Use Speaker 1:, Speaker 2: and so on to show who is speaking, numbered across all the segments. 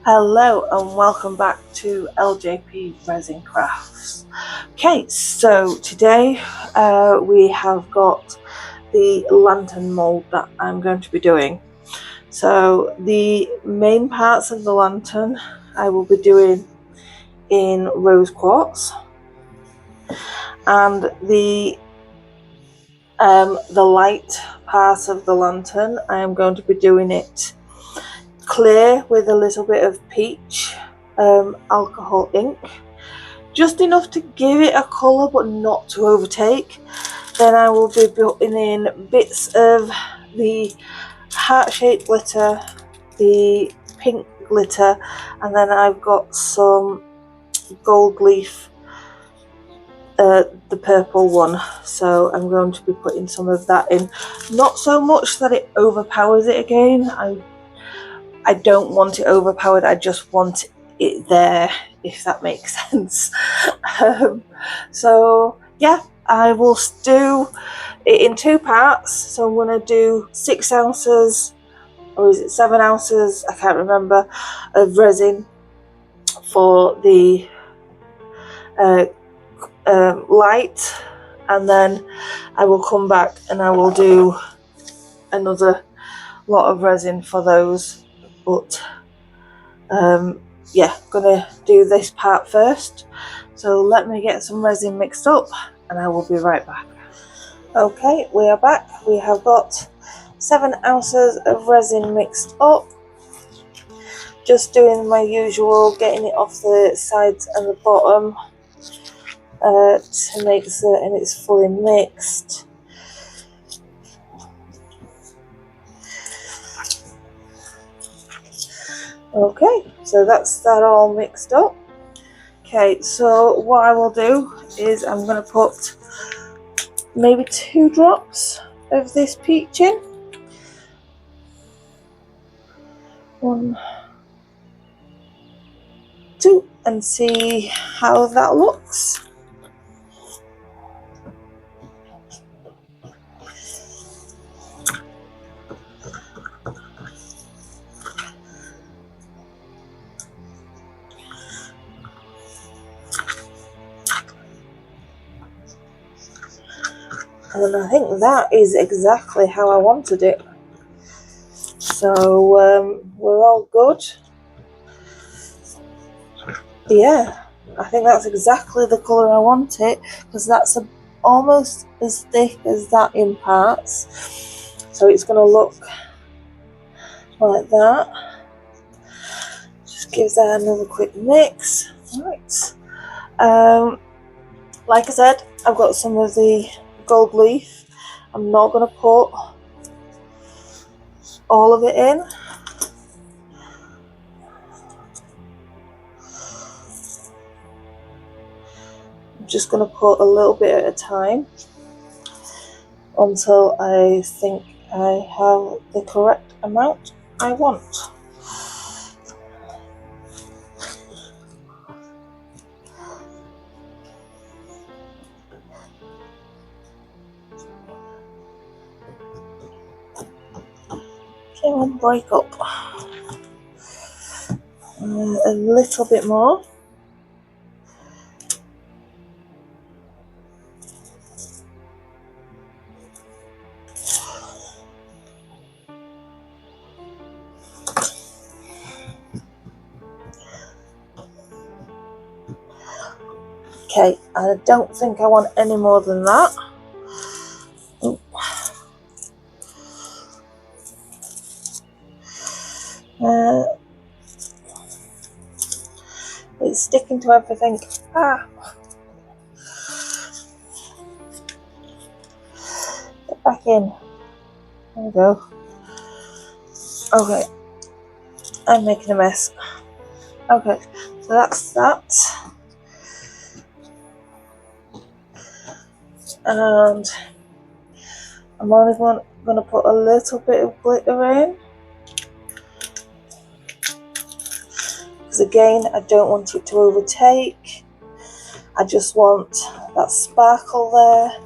Speaker 1: Hello and welcome back to LJP Resin Crafts. Okay, so today we have got the lantern mold that I'm going to be doing. So the main parts of the lantern I will be doing in rose quartz, and the light part of the lantern I am going to be doing it clear with a little bit of peach alcohol ink, just enough to give it a colour but not to overtake. Then I will be putting in bits of the heart-shaped glitter, the pink glitter, and then I've got some gold leaf, the purple one, so I'm going to be putting some of that in, not so much that it overpowers it again. I don't want it overpowered, I just want it there, if that makes sense. So yeah, I will do it in two parts. So I'm going to do 6 ounces, or is it 7 ounces, I can't remember, of resin for the light, and then I will come back and I will do another lot of resin for those. But yeah, gonna do this part first, so let me get some resin mixed up and I will be right back. Okay, we are back. We have got 7 ounces of resin mixed up, just doing my usual, getting it off the sides and the bottom to make certain it's fully mixed. Okay, so that's that all mixed up. Okay, so what I will do is I'm going to put maybe 2 drops of this peach in. 1, 2, and see how that looks. And I think that is exactly how I wanted it. So we're all good. Yeah, I think that's exactly the colour I want it, because that's almost as thick as that in parts. So it's going to look like that. Just gives that another quick mix. Right. Like I said, I've got some of the gold leaf. I'm not going to put all of it in. I'm just going to put a little bit at a time until I think I have the correct amount I want. Okay, I'll break up a little bit more. Okay, I don't think I want any more than that. It's sticking to everything. Get back in. There we go. Okay, I'm making a mess. Okay, so that's that. And I'm only going to put a little bit of glitter in, because again, I don't want it to overtake. I just want that sparkle there.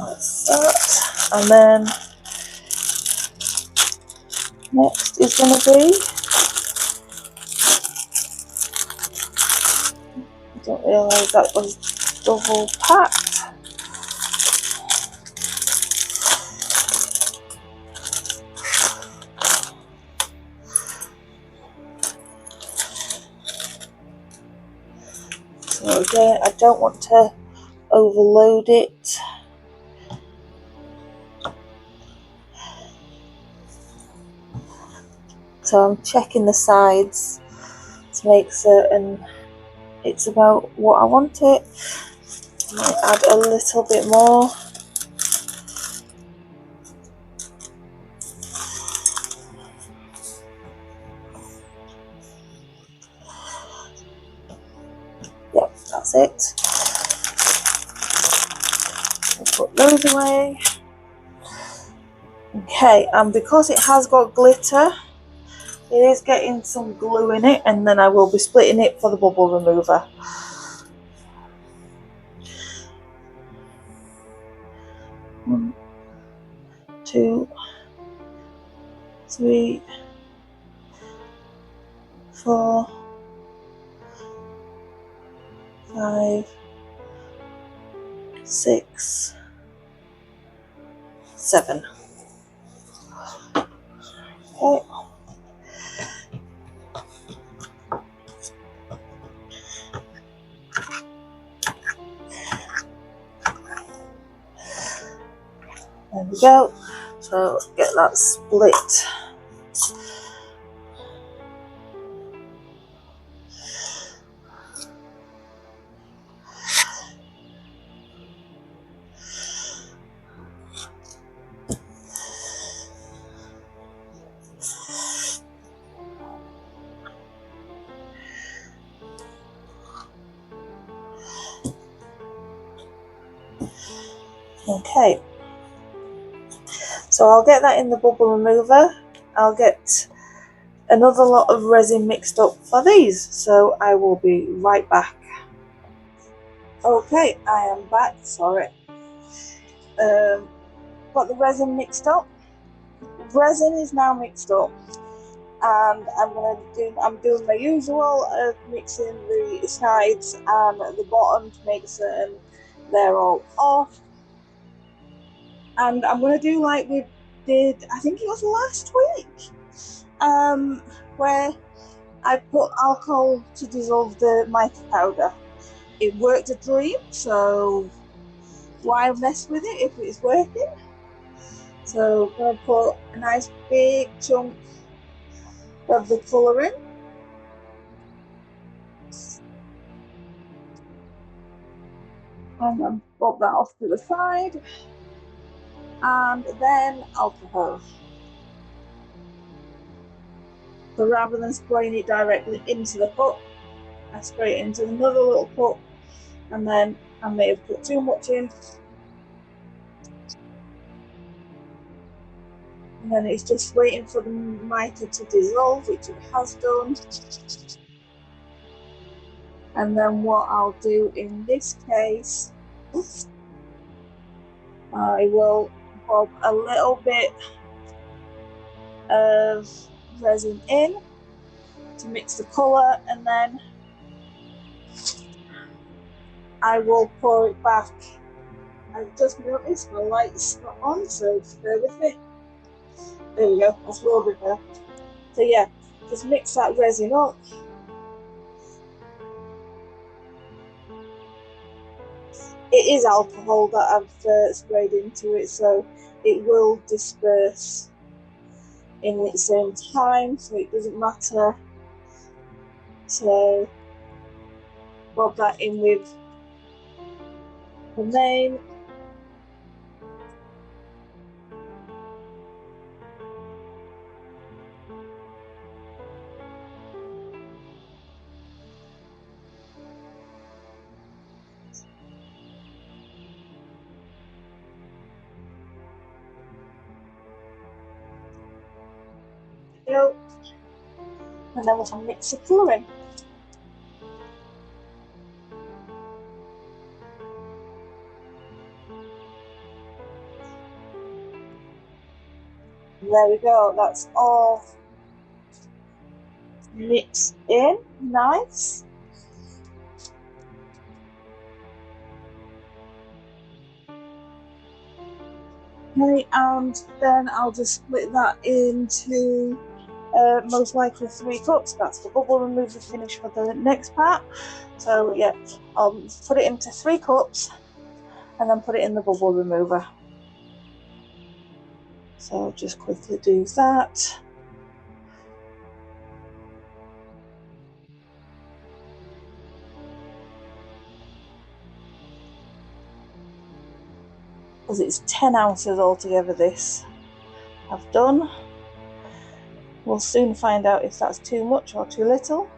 Speaker 1: That's that. And then next is going to be, I don't realise that was double packed. So again, I don't want to overload it. So I'm checking the sides to make certain it's about what I want it. I might add a little bit more. Yep, that's it. I'll put those away. Okay, and because it has got glitter, it is getting some glue in it, and then I will be splitting it for the bubble remover. One, two, three, four, 5, 6, 7. Okay. There we go. So get that split. Okay, so I'll get that in the bubble remover. I'll get another lot of resin mixed up for these, so I will be right back. Okay, I am back, sorry. Got the resin mixed up. Resin is now mixed up, and I'm doing my usual of mixing the sides and the bottom to make certain they're all off. And I'm going to do like we did, I think it was last week, where I put alcohol to dissolve the mica powder. It worked a dream, so why mess with it if it's working? So I'm going to put a nice big chunk of the colour in. And then pop that off to the side. And then alcohol. So rather than spraying it directly into the cup, I spray it into another little cup, and then I may have put too much in. And then it's just waiting for the mica to dissolve, which it has done. And then what I'll do in this case, I will bob a little bit of resin in to mix the colour, and then I will pour it back. I've just noticed my light's not on, so just bear with me. There we go, that's a little bit better. So yeah, just mix that resin up. It is alcohol that I've sprayed into it, so it will disperse in its own time, so it doesn't matter. So rub that in with the name. And then we'll mix the colour in. There we go, that's all mixed in, nice. Okay, and then I'll just split that into most likely 3 cups. That's the bubble remover finish for the next part. So yeah, I'll put it into 3 cups and then put it in the bubble remover. So I'll just quickly do that. Because it's 10 ounces altogether this I've done. We'll soon find out if that's too much or too little.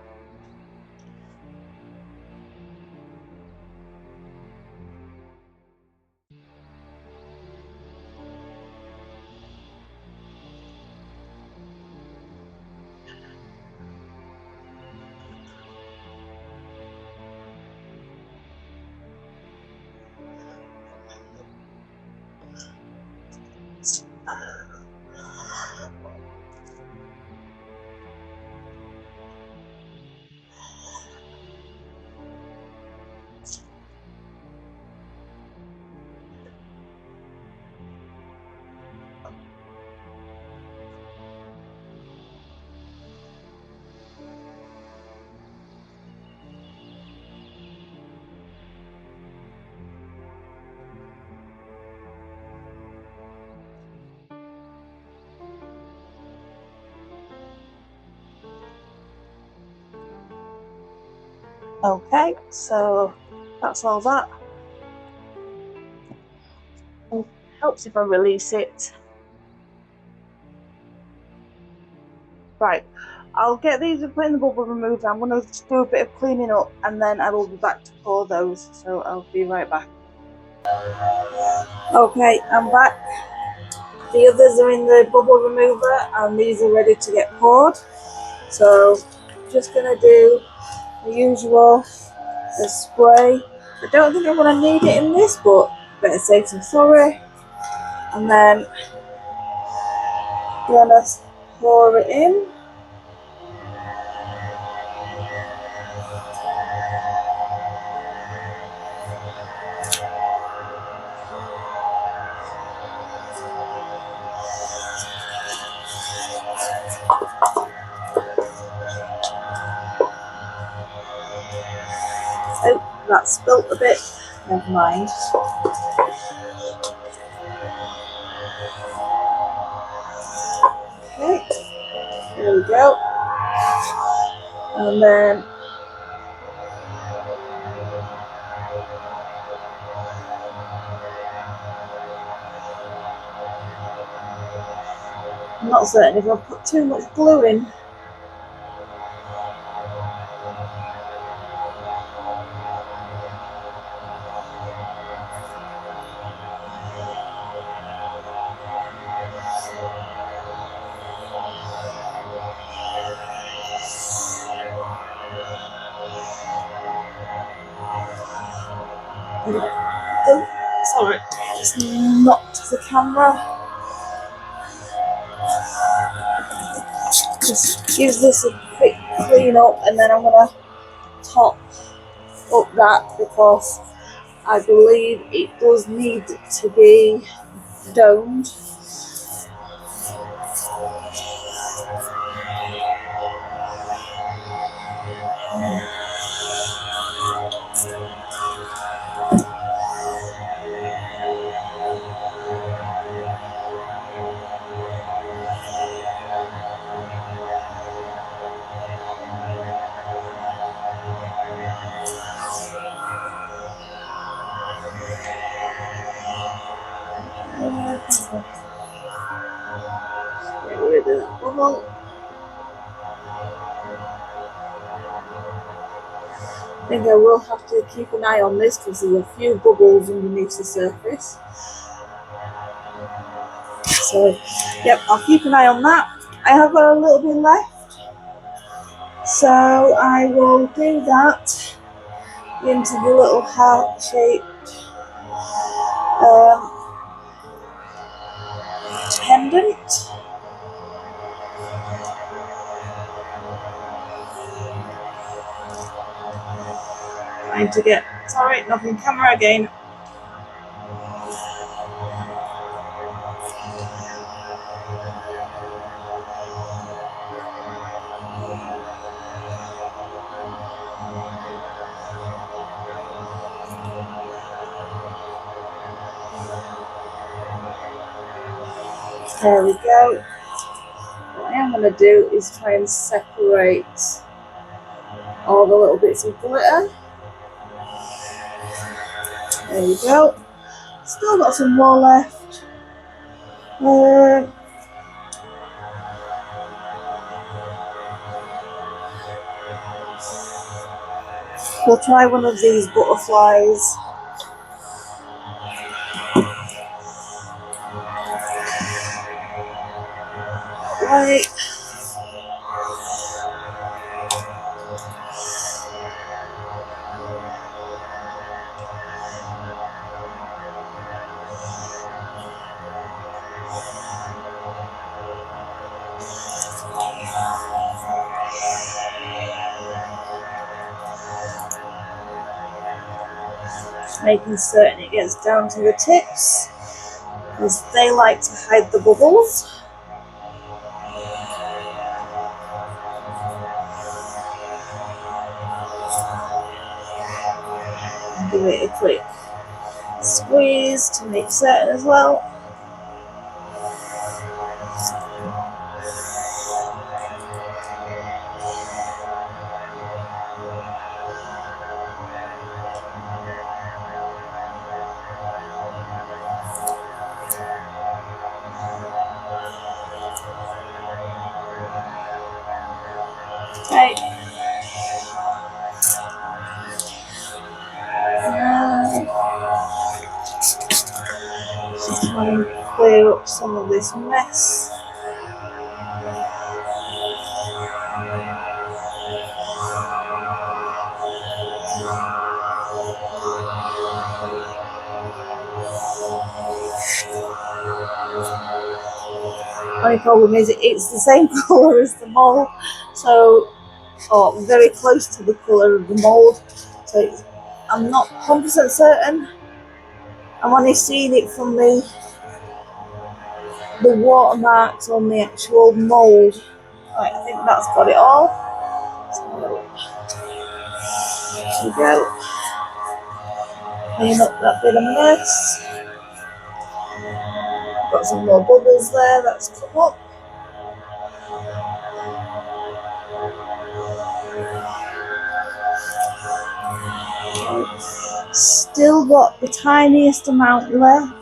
Speaker 1: Okay, so that's all that. It helps if I release it. Right, I'll get these and put in the bubble remover. I'm going to do a bit of cleaning up and then I will be back to pour those. So I'll be right back. Okay, I'm back. The others are in the bubble remover and these are ready to get poured. So I'm just going to do the usual, the spray. I don't think I'm going to need it in this, but better safe than sorry. And then I'm going to pour it in. Oh, that spilt a bit. Never mind. Okay, there we go. And then I'm not certain if I've put too much glue in. Oh, sorry, just knocked the camera. Just gives this a quick clean up and then I'm going to top up that because I believe it does need to be domed. Get rid of that bubble. I think I will have to keep an eye on this because there's a few bubbles underneath the surface. So, yep, I'll keep an eye on that. I have a little bit left, so I will do that into the little heart-shaped pendant. trying to get, sorry, knocking camera again. There we go. What I am going to do is try and separate all the little bits of glitter. There we go. Still got some more left. We'll try one of these butterflies. Right. Making certain it gets down to the tips, because they like to hide the bubbles. And give it a quick squeeze to make certain as well. Okay. Just try and clear up some of this mess. Only problem is it's the same colour as the mould, so, or very close to the colour of the mould, so I'm not 100% certain. I'm only seeing it from the watermarks on the actual mould. Right, I think that's got it all. So, there we go. Clean up that bit of mess. Got some more bubbles there, that's come up. Still got the tiniest amount left.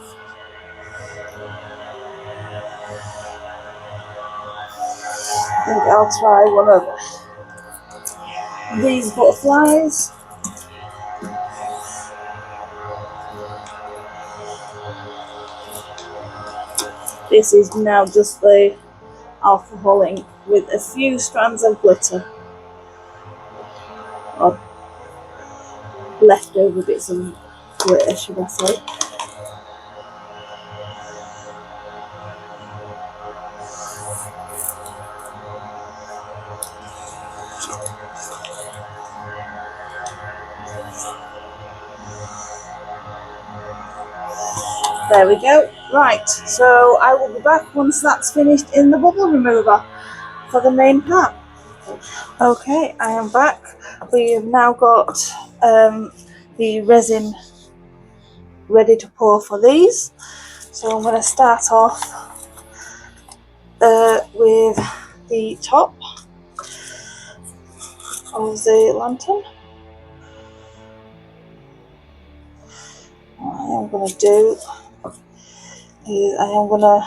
Speaker 1: I think I'll try one of these butterflies. This is now just the alcohol ink with a few strands of glitter, or leftover bits of glitter, should I say. There we go. Right, so I will be back once that's finished in the bubble remover for the main part. Okay, I am back. We have now got the resin ready to pour for these. So I'm going to start off with the top of the lantern. What I am going to do is I am going to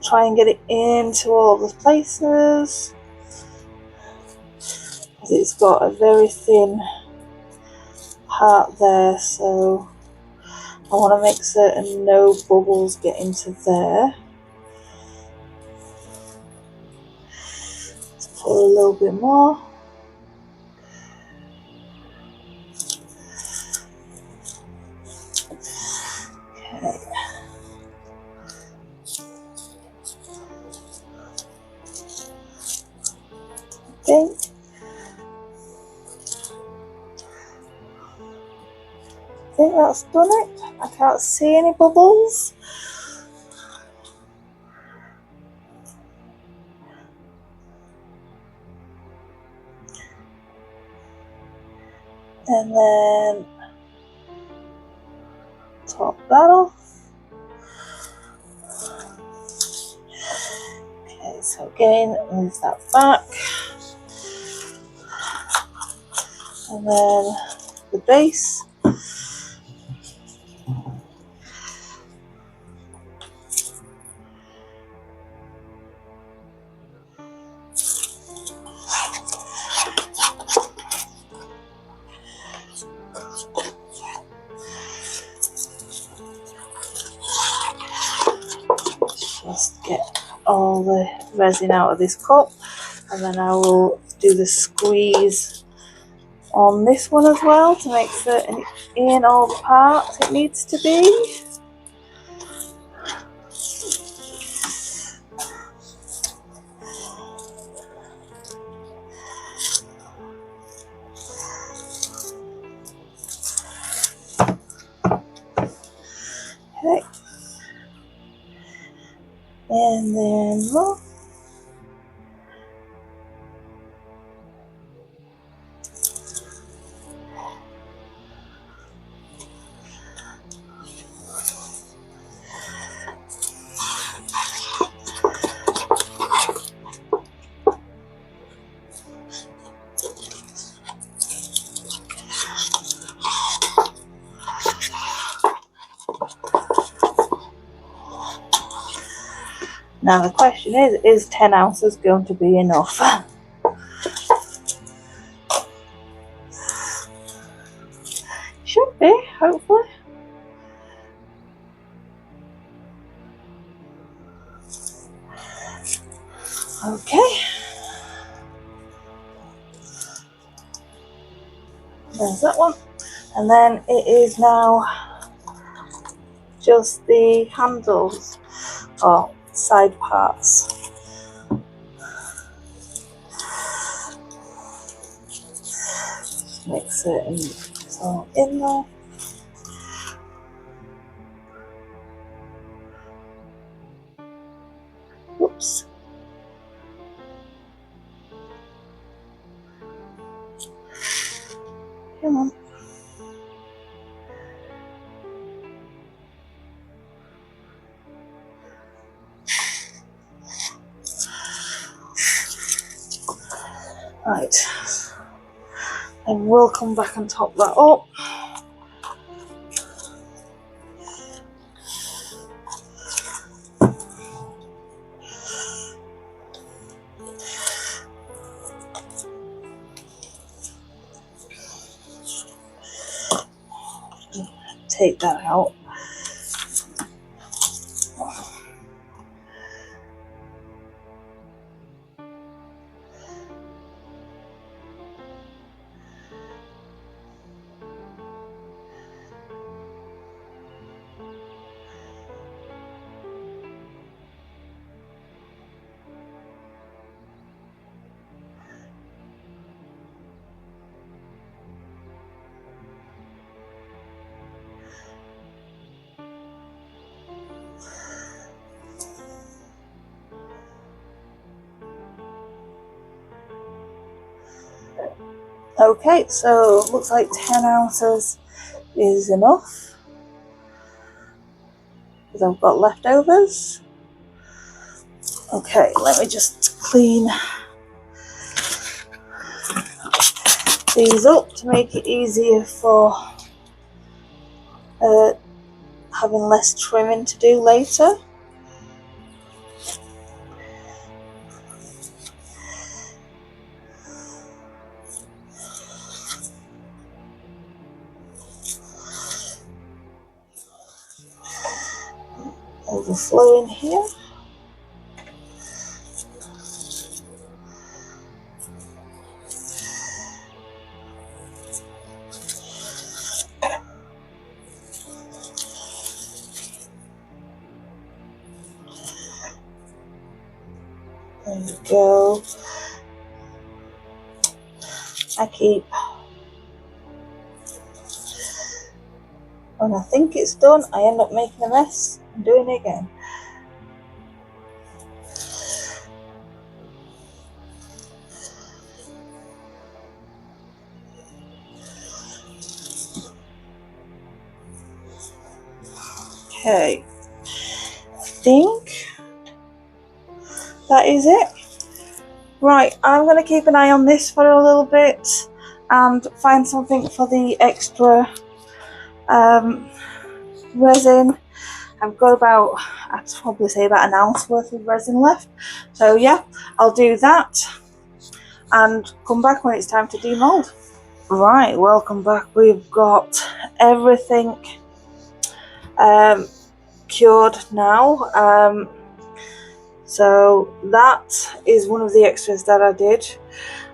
Speaker 1: try and get it into all the places, because it's got a very thin part there, so I want to make certain no bubbles get into there. Let's pour a little bit more. Okay. that's done it. I can't see any bubbles. And then top that off. Okay, so again, move that back. And then the base. Just get all the resin out of this cup, and then I will do the squeeze on this one as well to make certain it's in all the parts it needs to be. Okay, and then more. Now the question is 10 ounces going to be enough? Should be, hopefully. Okay. There's that one. And then it is now just the handles or side parts. Make certain it's all in there. Whoops. Come on. Right. And we'll come back and top that up. Take that out. Okay, so looks like 10 ounces is enough because I've got leftovers. Okay, let me just clean these up to make it easier for having less trimming to do later. Overflow in here. There you go. I keep when I think it's done, I end up making a mess and doing it again. Okay, I think that is it. Right, I'm going to keep an eye on this for a little bit and find something for the extra resin. I've got about, I'd probably say about an ounce worth of resin left. So yeah, I'll do that and come back when it's time to demold. Right, welcome back. We've got everything cured now. So that is one of the extras that I did.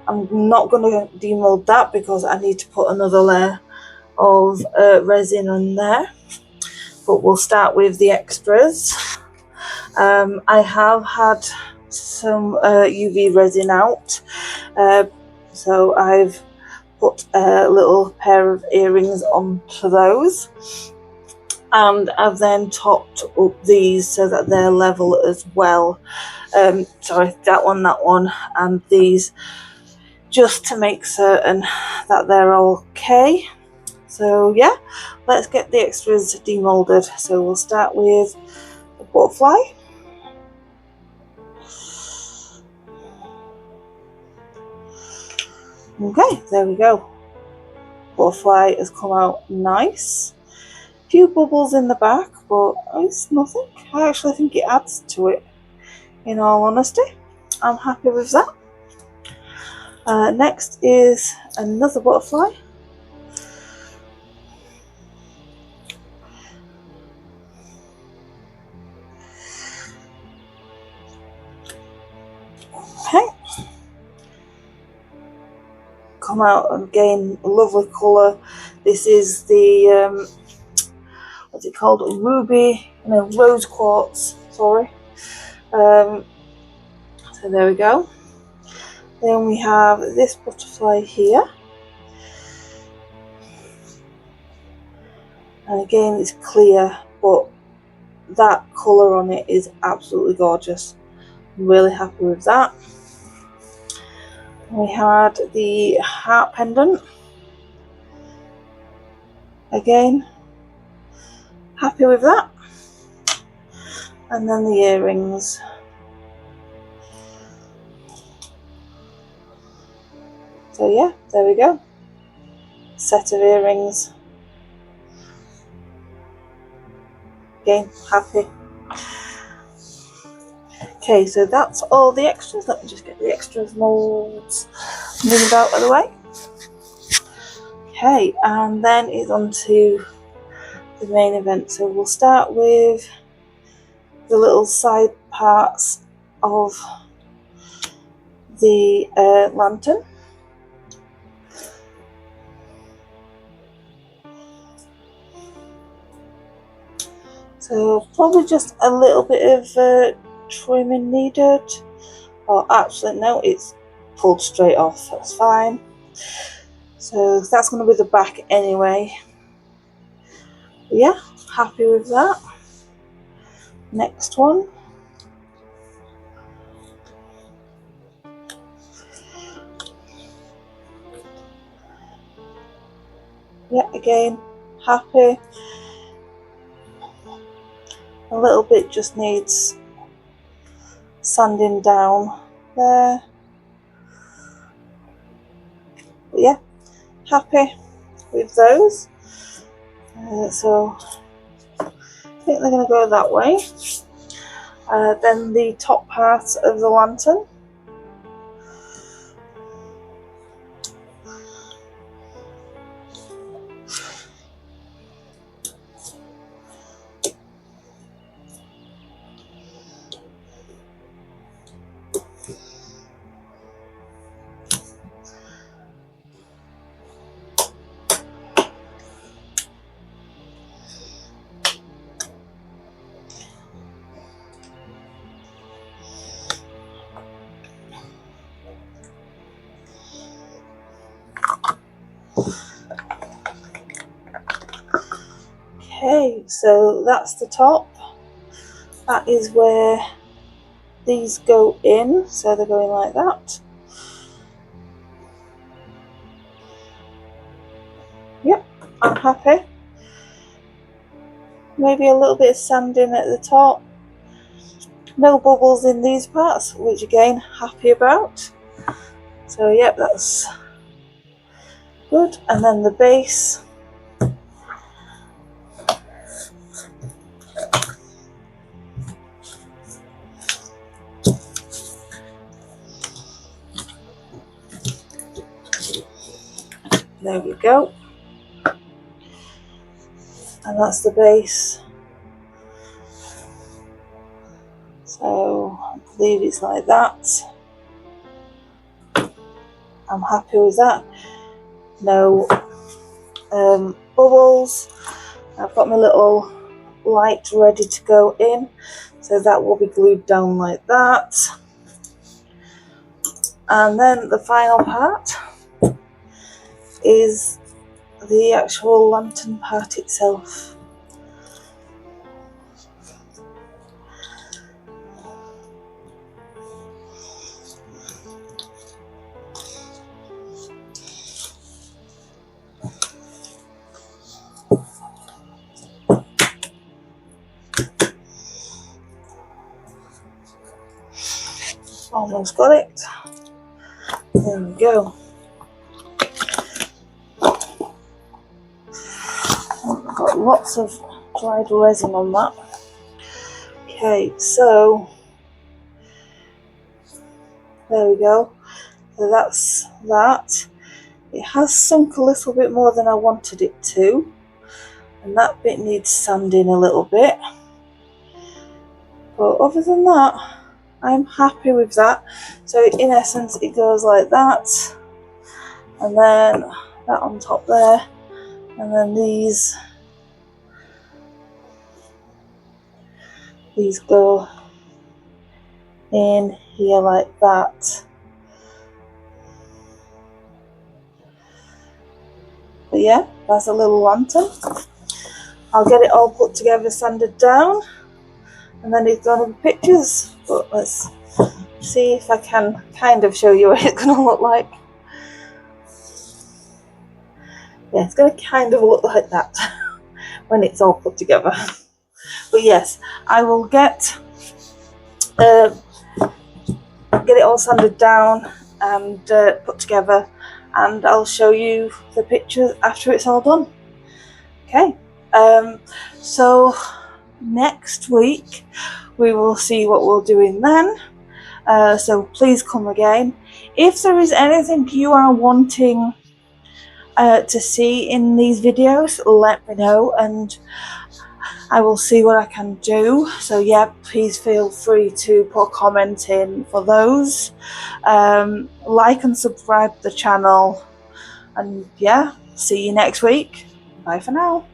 Speaker 1: I'm not going to demold that because I need to put another layer of resin on there. But we'll start with the extras. I have had some UV resin out. So I've put a little pair of earrings onto those. And I've then topped up these so that they're level as well. Sorry, that one, and these, just to make certain that they're okay. So yeah, let's get the extras demolded. So we'll start with the butterfly. Okay, there we go. Butterfly has come out nice. A few bubbles in the back, but it's nothing. I actually think it adds to it, in all honesty. I'm happy with that. Next is another butterfly. Okay. Come out again, lovely colour. This is the what's it called? Ruby, no, rose quartz. Sorry. So there we go. Then we have this butterfly here, and again it's clear, but that colour on it is absolutely gorgeous. I'm really happy with that. We had the heart pendant. Again, happy with that. And then the earrings. So yeah, there we go. Set of earrings. Again, happy. Okay, so that's all the extras. Let me just get the extras molds moved out of the way. Okay, and then it's on to the main event. So we'll start with the little side parts of the lantern. So probably just a little bit of trimming needed. Oh, actually no, it's pulled straight off, that's fine. So that's going to be the back anyway. But yeah, happy with that. Next one. Yeah, again, happy. A little bit just needs sanding down there. But yeah, happy with those. So I think they're going to go that way. Then the top part of the lantern. Okay, so that's the top. That is where these go in, so they're going like that. Yep, I'm happy. Maybe a little bit of sanding at the top. No bubbles in these parts, which again, happy about. So yep, that's good. And then the base. There we go. And that's the base. So I believe it's like that. I'm happy with that. No bubbles. I've got my little light ready to go in, so that will be glued down like that. And then the final part is the actual lantern part itself. Almost got it. There we go. I've got lots of dried resin on that. Okay, so there we go. So that's that. It has sunk a little bit more than I wanted it to, and that bit needs sanding a little bit. But other than that, I'm happy with that. So in essence, it goes like that, and then that on top there, and then these go in here like that. But yeah, that's a little lantern. I'll get it all put together, sanded down, and then it's gonna be pictures. But let's see if I can kind of show you what it's gonna look like. Yeah, it's gonna kind of look like that when it's all put together. But yes, I will get it all sanded down and put together, and I'll show you the pictures after it's all done. Okay, so next week we will see what we're doing then. So please come again. If there is anything you are wanting to see in these videos, let me know and I will see what I can do. So yeah, please feel free to put a comment in for those. Like and subscribe to the channel, and yeah, see you next week. Bye for now.